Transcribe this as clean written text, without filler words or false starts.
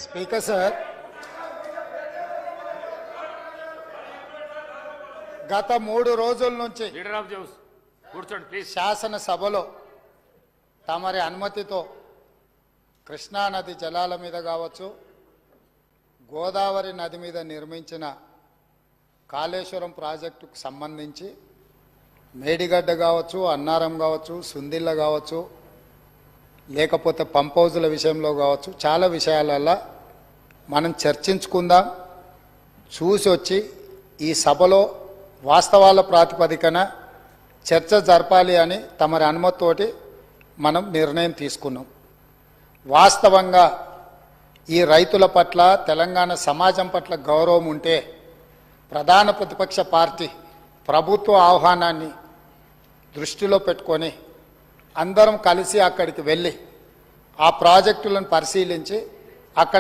Speaker sir, గత 3 రోజుల నుంచి లీడర్ ఆఫ్ జౌస్ కూర్చోండి ప్లీజ్. శాసనసభలో తమరి అనుమతితో కృష్ణానది జలాల మీద కావచ్చు, గోదావరి నది మీద నిర్మించిన కాళేశ్వరం ప్రాజెక్టుకు సంబంధించి మేడిగడ్డ కావచ్చు, అన్నారం కావచ్చు, సుందిళ్ళ కావచ్చు, లేకపోతే పంప్ హౌజుల విషయంలో కావచ్చు, చాలా విషయాలలో మనం చర్చించుకుందాం. చూసి వచ్చి ఈ సభలో వాస్తవాల ప్రాతిపదికన చర్చ జరపాలి అని తమరి అనుమతితోటి మనం నిర్ణయం తీసుకున్నాం. వాస్తవంగా ఈ రైతుల పట్ల, తెలంగాణ సమాజం పట్ల గౌరవం ఉంటే ప్రధాన ప్రతిపక్ష పార్టీ ప్రభుత్వ ఆహ్వానాన్ని దృష్టిలో పెట్టుకొని అందరం కలిసి అక్కడికి వెళ్ళి ఆ ప్రాజెక్టులను పరిశీలించి